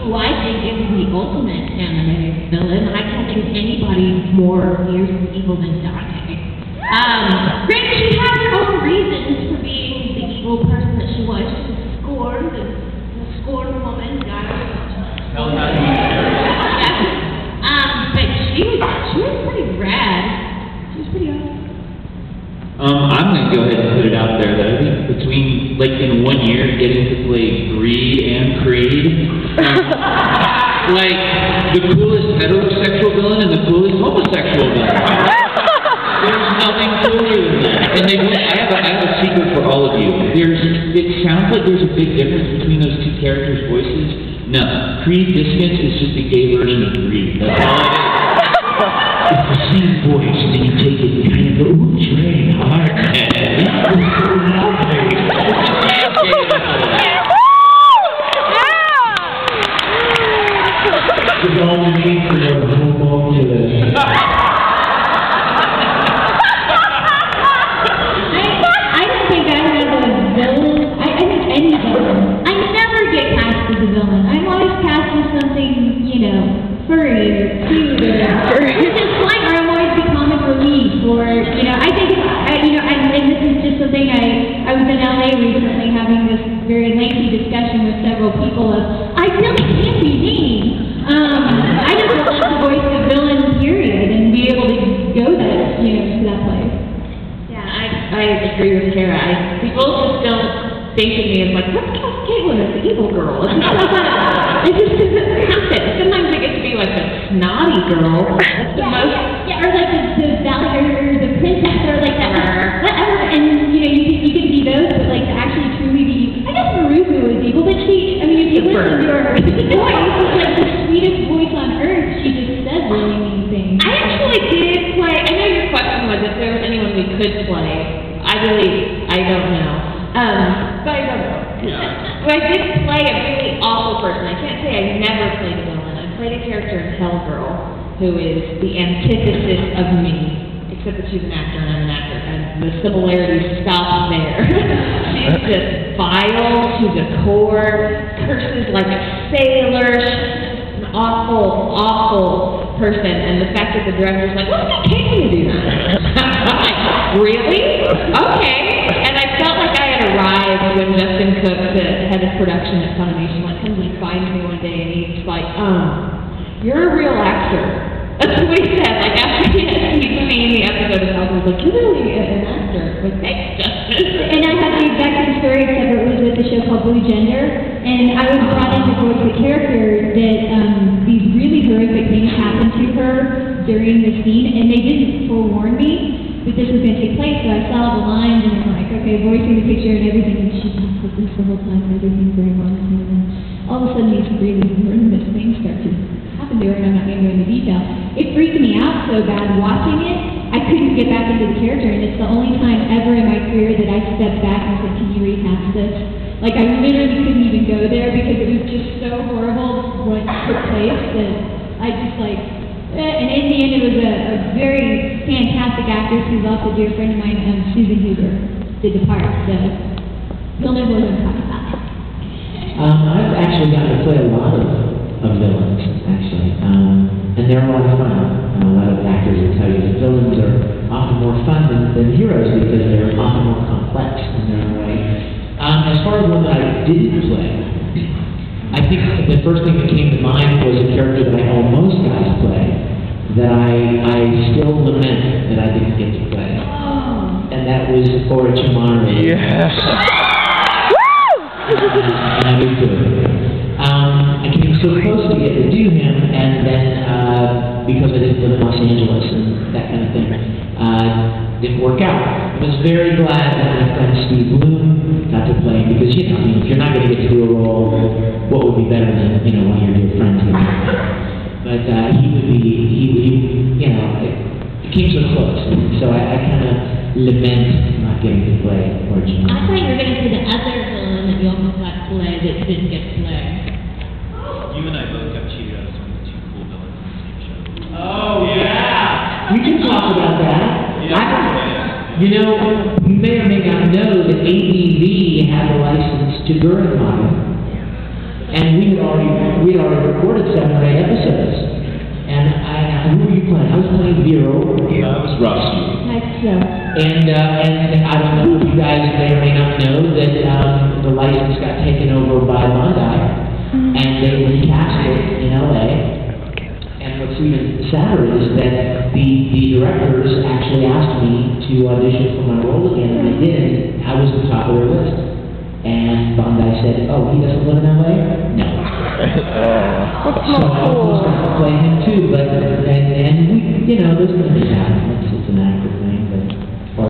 who I think is the ultimate anime villain. I can't think of anybody more years of evil than Dante. Granted, she had her own reasons for being the evil person that she was. She was scorned, and a scorned woman got her. But she was pretty rad. She was pretty awesome. I'm going to go ahead and put it out there that I think between, like, in 1 year, getting to play Greed and Creed, like, the coolest heterosexual villain and the coolest homosexual villain. There's nothing cooler than that. And I have a secret for all of you. It sounds like there's a big difference between those two characters' voices. No, Creed Discus is just a gay version of Greed. That's all it is. It's the same voice, and then you take it and kind of go, ooh, Trey, hard man. It's all we need for your homoculus. I don't think I have a villain. I think any villain. I never get cast as a villain. I'm always cast as something, you know, furry or cute or just like, or I'm always the comic relief, or, you know, I think, and this is just something I was in LA recently having this very lengthy discussion with several people of, I really can't be mean. I just would love to voice the villain, period, and be able to go that, you know, to that place. Yeah, I agree with Tara. People just don't think of me as like, let's cast Caitlin as the evil girl. It just doesn't happen. Sometimes I get to be like the snotty girl. That's the most. Yeah, or like the valley or the princess or like that. Whatever. And you know, you can be those, but like to actually truly be. I guess Maruku is evil, but she. I mean, if you listen to her voice, it's like the sweetest voice on earth. She just says really mean things. I actually did play. I know your question was if there was anyone we could play. I don't know. But I don't know. Yeah. But I did play a really awful person. I can't say I never played a villain. I played a character in Hellgirl who is the antithesis of me, except that she's an actor and I'm an actor, and the similarities stop there. She's just vile, she's a whore, curses like a sailor, she's an awful, awful person, and the fact that the director's like, well, it's okay to do that. I'm like, really? Okay. And I felt like I had arrived when Justin Cook, the head of production at Funimation, comes and finds me one day and he's like, you're a real actor. That's what he said. Like, after he'd seen the episode of Hellgirl, he was like, you're really an actor. Like, thanks, Justin. And I had the exact same story, except it was with the show called Blue Gender, and I was brought in to voice the character that these really horrific things happened to her during the scene, and they didn't forewarn me that this was going to take place, so I saw the lines, and I'm like, okay, voicing the picture and everything, and she talks like this the whole time, and everything's very honest, and then all of a sudden these really horrendous things start to happen to her, and I'm not going to go into detail. It freaked me out so bad watching it, I couldn't get back into the character, and it's the only time ever in my career that I stepped back and said, can you rehash this? Like, I literally couldn't even go there because it was just so horrible what took place that I just like, and in the end it was a very fantastic actress who's also a dear friend of mine, Susan Huber, did the part, so you'll know what I'm talking about. I've actually gotten to play a lot of villains, actually, and they're a lot of fun. A lot of actors will tell you that villains are often more fun than heroes because they're often more complex in their own way. As far as one that I didn't play, I think the first thing that came to mind was a character that I know most guys play, that I still lament that I didn't get to play. And that was Orochimaru. Yes! And I was good. I came so close to get to do him, and then because I didn't live in Los Angeles and that kind of thing, didn't work out. I was very glad that my friend Steve Bloom got to play him because, you know, if you're not going to get to do a role, what would be better than, you know, one of your dear friends? But you know, it came so close. So I kind of lament not getting to play Orochimaru. I thought you were going to say the other villain that you almost got to play that didn't get to play. You and I both got cheated out of some of the two cool villains in the same show. Oh, yeah! We can talk about that. Yeah. You know, you may or may not know that ABV had a license to Gurren Lagann. And we'd already recorded 7 or 8 episodes. And who were you playing? I was playing Vero. I was Rusty. And I don't know if you guys may or may not know that the license got taken over by Bondi, and they recast it in LA. And what's even sadder is that the directors actually asked me to audition for my role again, and I did. I was the top of their list. And Bondi said, "Oh, he doesn't live in LA? No." That's So not I was cool. going to play him too, but and we, those things happen. It's an actor.